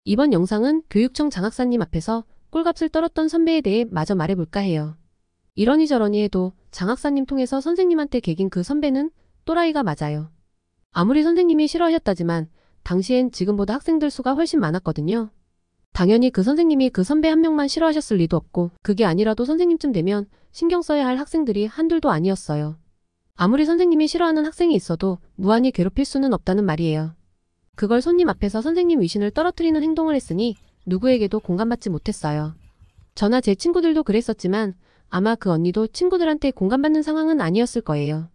이번 영상은 교육청 장학사님 앞에서 꼴값을 떨었던 선배에 대해 마저 말해볼까 해요. 이러니 저러니 해도 장학사님 통해서 선생님한테 개긴 그 선배는 또라이가 맞아요. 아무리 선생님이 싫어하셨다지만 당시엔 지금보다 학생들 수가 훨씬 많았거든요. 당연히 그 선생님이 그 선배 한 명만 싫어하셨을 리도 없고, 그게 아니라도 선생님쯤 되면 신경 써야 할 학생들이 한둘도 아니었어요. 아무리 선생님이 싫어하는 학생이 있어도 무한히 괴롭힐 수는 없다는 말이에요. 그걸 손님 앞에서 선생님 위신을 떨어뜨리는 행동을 했으니 누구에게도 공감받지 못했어요. 저나 제 친구들도 그랬었지만 아마 그 언니도 친구들한테 공감받는 상황은 아니었을 거예요.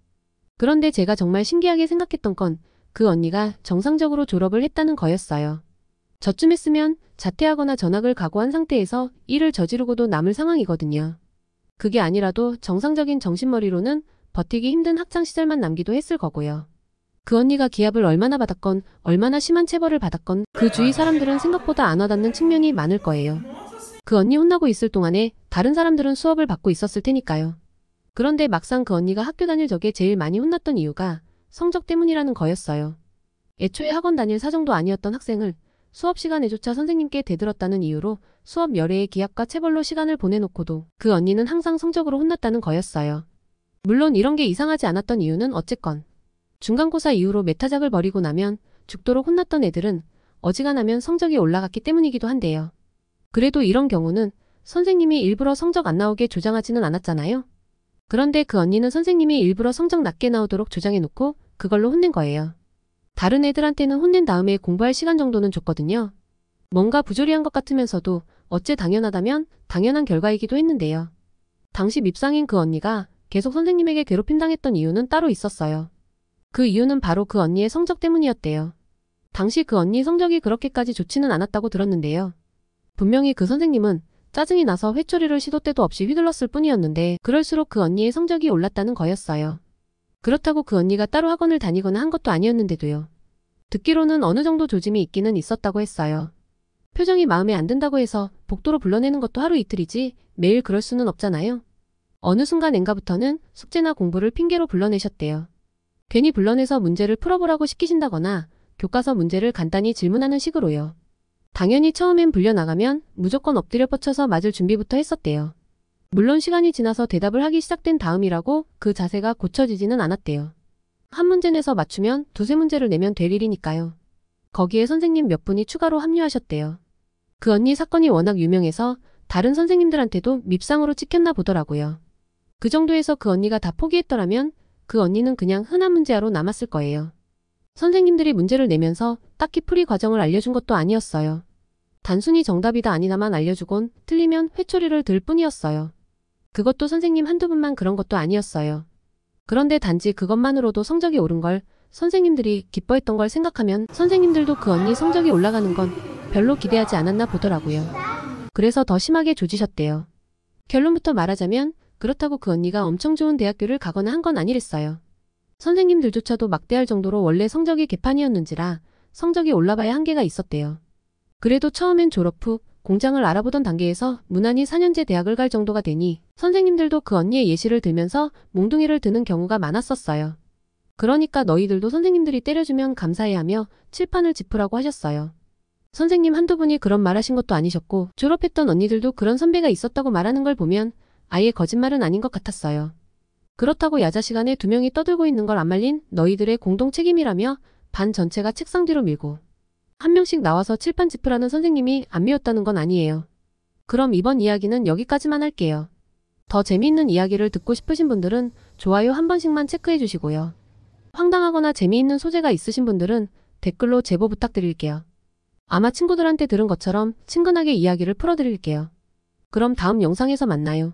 그런데 제가 정말 신기하게 생각했던 건 그 언니가 정상적으로 졸업을 했다는 거였어요. 저쯤 했으면 자퇴하거나 전학을 각오한 상태에서 일을 저지르고도 남을 상황이거든요. 그게 아니라도 정상적인 정신머리로는 버티기 힘든 학창시절만 남기도 했을 거고요. 그 언니가 기합을 얼마나 받았건 얼마나 심한 체벌을 받았건 그 주위 사람들은 생각보다 안 와닿는 측면이 많을 거예요. 그 언니 혼나고 있을 동안에 다른 사람들은 수업을 받고 있었을 테니까요. 그런데 막상 그 언니가 학교 다닐 적에 제일 많이 혼났던 이유가 성적 때문이라는 거였어요. 애초에 학원 다닐 사정도 아니었던 학생을 수업 시간에조차 선생님께 대들었다는 이유로 수업 열애의 기합과 체벌로 시간을 보내놓고도 그 언니는 항상 성적으로 혼났다는 거였어요. 물론 이런 게 이상하지 않았던 이유는 어쨌건 중간고사 이후로 메타작을 벌이고 나면 죽도록 혼났던 애들은 어지간하면 성적이 올라갔기 때문이기도 한데요. 그래도 이런 경우는 선생님이 일부러 성적 안 나오게 조장하지는 않았잖아요. 그런데 그 언니는 선생님이 일부러 성적 낮게 나오도록 조장해놓고 그걸로 혼낸 거예요. 다른 애들한테는 혼낸 다음에 공부할 시간 정도는 줬거든요. 뭔가 부조리한 것 같으면서도 어째 당연하다면 당연한 결과이기도 했는데요. 당시 밉상인 그 언니가 계속 선생님에게 괴롭힘 당했던 이유는 따로 있었어요. 그 이유는 바로 그 언니의 성적 때문이었대요. 당시 그 언니 성적이 그렇게까지 좋지는 않았다고 들었는데요. 분명히 그 선생님은 짜증이 나서 회초리를 시도 때도 없이 휘둘렀을 뿐이었는데 그럴수록 그 언니의 성적이 올랐다는 거였어요. 그렇다고 그 언니가 따로 학원을 다니거나 한 것도 아니었는데도요. 듣기로는 어느 정도 조짐이 있기는 있었다고 했어요. 표정이 마음에 안 든다고 해서 복도로 불러내는 것도 하루 이틀이지 매일 그럴 수는 없잖아요. 어느 순간엔가부터는 숙제나 공부를 핑계로 불러내셨대요. 괜히 불러내서 문제를 풀어보라고 시키신다거나 교과서 문제를 간단히 질문하는 식으로요. 당연히 처음엔 불려나가면 무조건 엎드려 뻗쳐서 맞을 준비부터 했었대요. 물론 시간이 지나서 대답을 하기 시작된 다음이라고 그 자세가 고쳐지지는 않았대요. 한 문제 내서 맞추면 두세 문제를 내면 될 일이니까요. 거기에 선생님 몇 분이 추가로 합류하셨대요. 그 언니 사건이 워낙 유명해서 다른 선생님들한테도 밉상으로 찍혔나 보더라고요. 그 정도에서 그 언니가 다 포기했더라면 그 언니는 그냥 흔한 문제아로 남았을 거예요. 선생님들이 문제를 내면서 딱히 풀이 과정을 알려준 것도 아니었어요. 단순히 정답이다 아니다만 알려주곤 틀리면 회초리를 들 뿐이었어요. 그것도 선생님 한두 분만 그런 것도 아니었어요. 그런데 단지 그것만으로도 성적이 오른 걸 선생님들이 기뻐했던 걸 생각하면 선생님들도 그 언니 성적이 올라가는 건 별로 기대하지 않았나 보더라고요. 그래서 더 심하게 조지셨대요. 결론부터 말하자면 그렇다고 그 언니가 엄청 좋은 대학교를 가거나 한 건 아니랬어요. 선생님들조차도 막대할 정도로 원래 성적이 개판이었는지라 성적이 올라봐야 한계가 있었대요. 그래도 처음엔 졸업 후 공장을 알아보던 단계에서 무난히 4년제 대학을 갈 정도가 되니 선생님들도 그 언니의 예시를 들면서 몽둥이를 드는 경우가 많았었어요. 그러니까 너희들도 선생님들이 때려주면 감사해 하며 칠판을 짚으라고 하셨어요. 선생님 한두 분이 그런 말 하신 것도 아니셨고 졸업했던 언니들도 그런 선배가 있었다고 말하는 걸 보면 아예 거짓말은 아닌 것 같았어요. 그렇다고 야자 시간에 두 명이 떠들고 있는 걸 안 말린 너희들의 공동 책임이라며 반 전체가 책상 뒤로 밀고 한 명씩 나와서 칠판 짚으라는 선생님이 안 미웠다는 건 아니에요. 그럼 이번 이야기는 여기까지만 할게요. 더 재미있는 이야기를 듣고 싶으신 분들은 좋아요 한 번씩만 체크해 주시고요. 황당하거나 재미있는 소재가 있으신 분들은 댓글로 제보 부탁드릴게요. 아마 친구들한테 들은 것처럼 친근하게 이야기를 풀어드릴게요. 그럼 다음 영상에서 만나요.